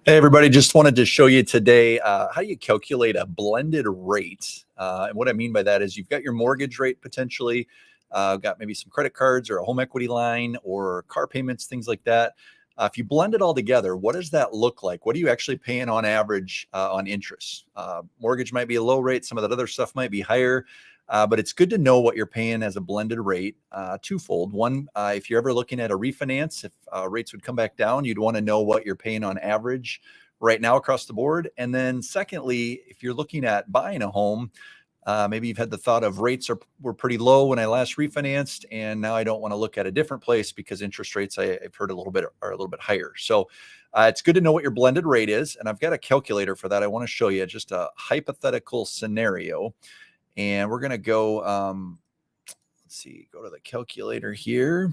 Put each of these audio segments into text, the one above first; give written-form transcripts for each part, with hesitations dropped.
Hey, everybody, just wanted to show you today how you calculate a blended rate. And what I mean by that is you've got your mortgage rate potentially, got maybe some credit cards or a home equity line or car payments, things like that. If you blend it all together, what does that look like? What are you actually paying on average on interest? Mortgage might be a low rate, some of that other stuff might be higher. But it's good to know what you're paying as a blended rate, twofold. One, if you're ever looking at a refinance, if rates would come back down, you'd want to know what you're paying on average right now across the board. And then secondly, if you're looking at buying a home, maybe you've had the thought of were pretty low when I last refinanced, and now I don't want to look at a different place because interest rates I've heard are a little bit higher. So it's good to know what your blended rate is, and I've got a calculator for that. I want to show you just a hypothetical scenario. And we're going to go, let's see, go to the calculator here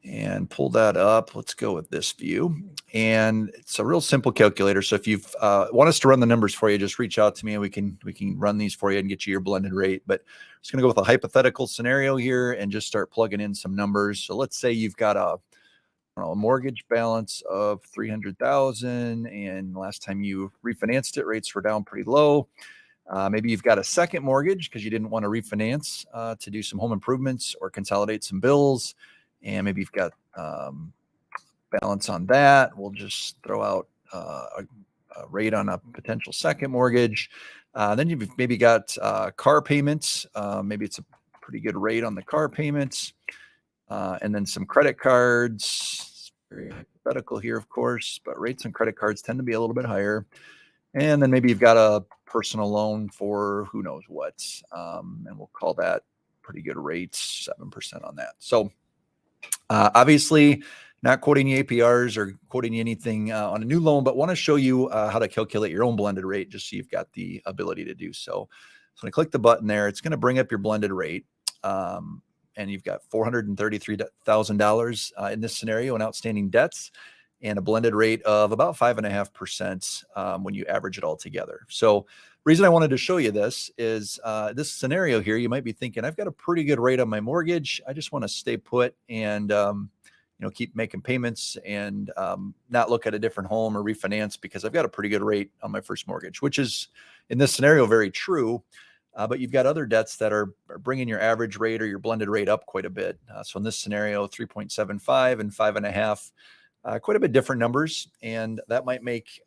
and pull that up. Let's go with this view. And it's a real simple calculator. So if you want us to run the numbers for you, just reach out to me and we can run these for you and get you your blended rate. But I'm just going to go with a hypothetical scenario here and just start plugging in some numbers. So let's say you've got a mortgage balance of $300,000, and last time you refinanced it, rates were down pretty low. Maybe you've got a second mortgage because you didn't want to refinance to do some home improvements or consolidate some bills. And maybe you've got balance on that. We'll just throw out a rate on a potential second mortgage. Then you've maybe got car payments. Maybe it's a pretty good rate on the car payments. And then some credit cards. Very hypothetical here, of course, but rates on credit cards tend to be a little bit higher. And then maybe you've got a personal loan for who knows what. And we'll call that pretty good rates, 7% on that. So obviously not quoting you APRs or quoting you anything on a new loan, but want to show you how to calculate your own blended rate just so you've got the ability to do so. So when I click the button there, it's going to bring up your blended rate. And you've got $433,000 in this scenario in outstanding debts, and a blended rate of about 5.5% when you average it all together. So reason I wanted to show you this is this scenario here, you might be thinking, I've got a pretty good rate on my mortgage. I just want to stay put and keep making payments and not look at a different home or refinance because I've got a pretty good rate on my first mortgage, which is in this scenario very true. But you've got other debts that are bringing your average rate or your blended rate up quite a bit. So in this scenario, 3.75 and 5.5. Quite a bit different numbers, and that might make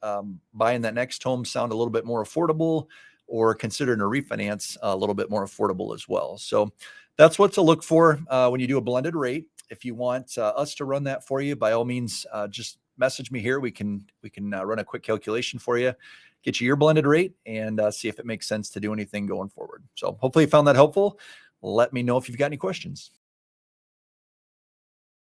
buying that next home sound a little bit more affordable, or considering a refinance a little bit more affordable as well. So that's what to look for when you do a blended rate. If you want us to run that for you, by all means, just message me here. We can run a quick calculation for you, get you your blended rate, and see if it makes sense to do anything going forward. So hopefully you found that helpful. Let me know if you've got any questions.